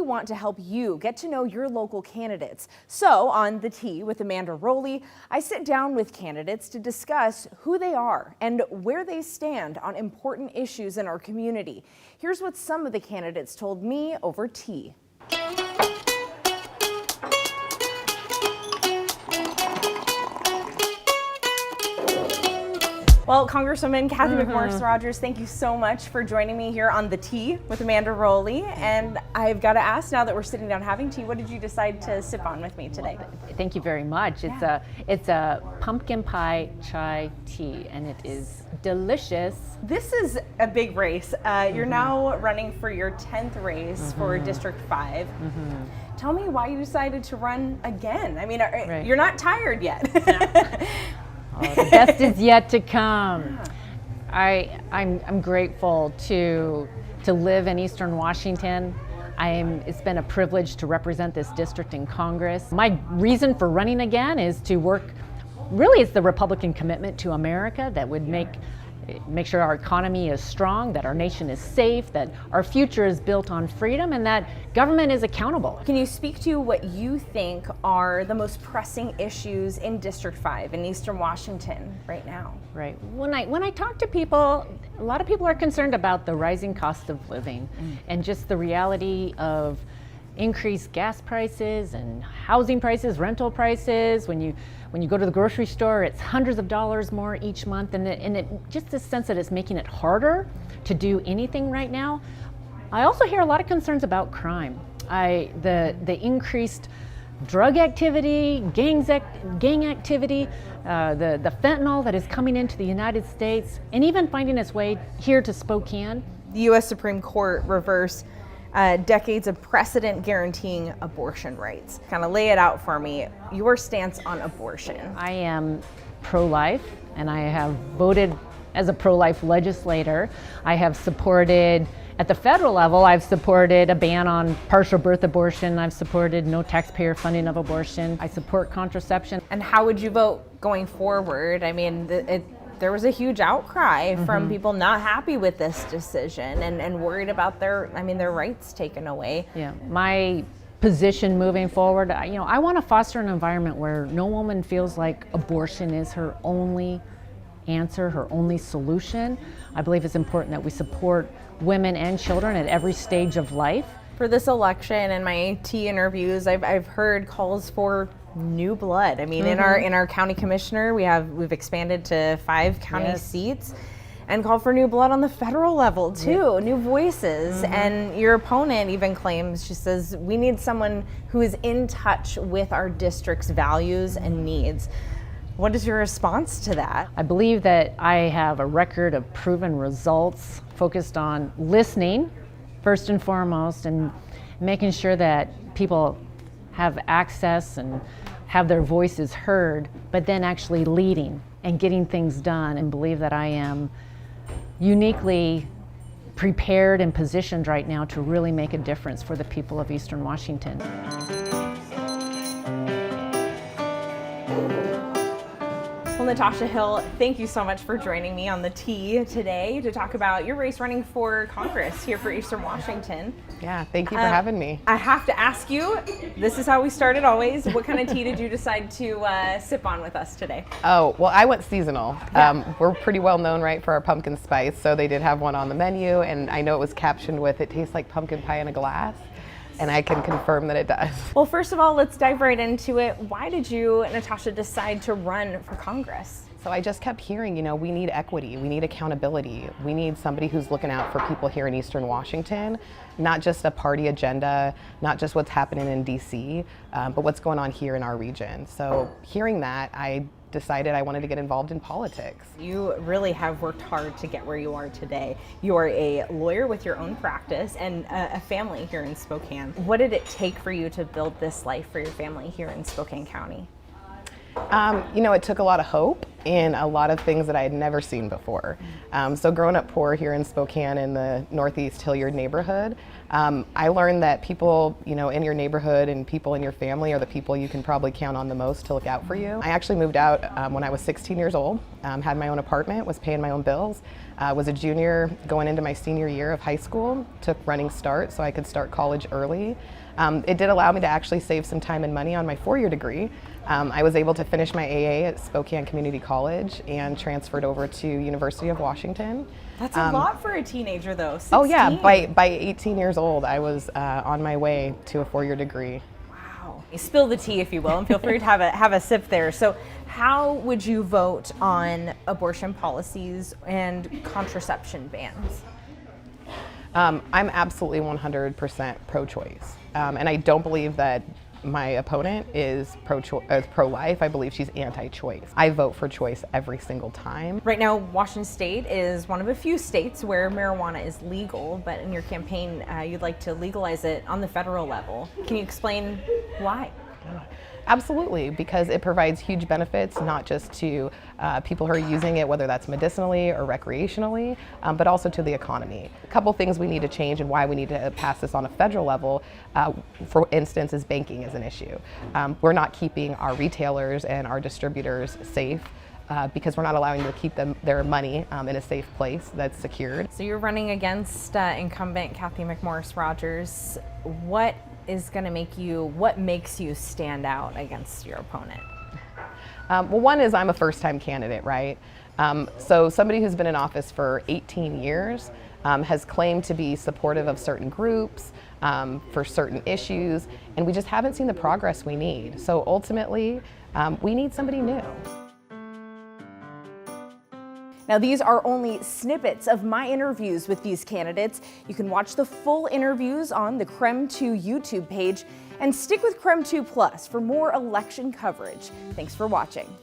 want to help you get to know your local candidates. So on The Tea with Amanda Roley, I sit down with candidates to discuss who they are and where they stand on important issues in our community. Here's what some of the candidates told me over tea. Well, Congresswoman Cathy McMorris Rodgers, thank you so much for joining me here on The Tea with Amanda Roley. And I've got to ask, now that we're sitting down having tea, what did you decide to sip on with me today? Thank you very much. It's a pumpkin pie chai tea, and it is delicious. This is a big race. You're now running for your 10th race for District 5. Tell me why you decided to run again. I mean, you're not tired yet. Oh, the best is yet to come. I'm grateful to live in Eastern Washington. It's been a privilege to represent this district in Congress. My reason for running again is to work, really it's the Republican commitment to America that would make sure our economy is strong, that our nation is safe, that our future is built on freedom, and that government is accountable. Can you speak to what you think are the most pressing issues in District 5 in Eastern Washington right now? Right. When I talk to people, a lot of people are concerned about the rising cost of living and just the reality of increased gas prices and housing prices, rental prices. When you go to the grocery store, it's hundreds of dollars more each month, and it just this sense that it's making it harder to do anything right now. I also hear a lot of concerns about crime. The increased drug activity, gang activity, the fentanyl that is coming into the United States, and even finding its way here to Spokane. The U.S. Supreme Court reversed decades of precedent guaranteeing abortion rights. Kind of lay it out for me, your stance on abortion. I am pro-life, and I have voted as a pro-life legislator. I have supported, at the federal level, I've supported a ban on partial birth abortion. I've supported no taxpayer funding of abortion. I support contraception. And how would you vote going forward? I mean, there was a huge outcry from people not happy with this decision and worried about their rights taken away. Yeah, my position moving forward, I want to foster an environment where no woman feels like abortion is her only answer, her only solution. I believe it's important that we support women and children at every stage of life. For this election and my tea interviews, I've heard calls for new blood. I mean, in our county commissioner, we've expanded to 5 county seats, and call for new blood on the federal level too, new voices. And your opponent even claims, she says, we need someone who is in touch with our district's values and needs. What is your response to that? I believe that I have a record of proven results focused on listening first and foremost, and making sure that people have access and have their voices heard, but then actually leading and getting things done, and believe that I am uniquely prepared and positioned right now to really make a difference for the people of Eastern Washington. Well, Natasha Hill, thank you so much for joining me on The Tea today to talk about your race running for Congress here for Eastern Washington. Yeah, thank you for having me. I have to ask you, this is how we started always, what kind of tea did you decide to sip on with us today? Oh, well, I went seasonal. We're pretty well known, right, for our pumpkin spice, so they did have one on the menu, and I know it was captioned with, it tastes like pumpkin pie in a glass. And I can confirm that it does. Well, first of all, let's dive right into it. Why did you, Natasha, decide to run for Congress? So I just kept hearing, we need equity, we need accountability, we need somebody who's looking out for people here in Eastern Washington, not just a party agenda, not just what's happening in DC, but what's going on here in our region. So hearing that, I decided I wanted to get involved in politics. You really have worked hard to get where you are today. You are a lawyer with your own practice and a family here in Spokane. What did it take for you to build this life for your family here in Spokane County? You know, it took a lot of hope and a lot of things that I had never seen before. So growing up poor here in Spokane in the Northeast Hilliard neighborhood, I learned that people, you know, in your neighborhood and people in your family are the people you can probably count on the most to look out for you. I actually moved out when I was 16 years old, had my own apartment, was paying my own bills, was a junior going into my senior year of high school, took running start so I could start college early. It did allow me to actually save some time and money on my four-year degree. I was able to finish my AA at Spokane Community College and transferred over to University of Washington. That's a lot for a teenager though, 16. Oh yeah, by 18 years old I was on my way to a four-year degree. Wow. Spill the tea if you will, and feel free to have a sip there. So how would you vote on abortion policies and contraception bans? I'm absolutely 100% pro-choice, and I don't believe that my opponent is pro-life. I believe she's anti-choice. I vote for choice every single time. Right now, Washington State is one of a few states where marijuana is legal, but in your campaign, you'd like to legalize it on the federal level. Can you explain why? Absolutely, because it provides huge benefits, not just to people who are using it, whether that's medicinally or recreationally, but also to the economy. A couple things we need to change and why we need to pass this on a federal level, for instance, is banking is an issue. We're not keeping our retailers and our distributors safe because we're not allowing them to keep their money in a safe place that's secured. So you're running against incumbent Cathy McMorris Rodgers. What makes you stand out against your opponent? Well, one is I'm a first-time candidate, right? So somebody who's been in office for 18 years has claimed to be supportive of certain groups for certain issues, and we just haven't seen the progress we need. So ultimately, we need somebody new. Now, these are only snippets of my interviews with these candidates. You can watch the full interviews on the KREM 2 YouTube page, and stick with KREM 2 Plus for more election coverage. Thanks for watching.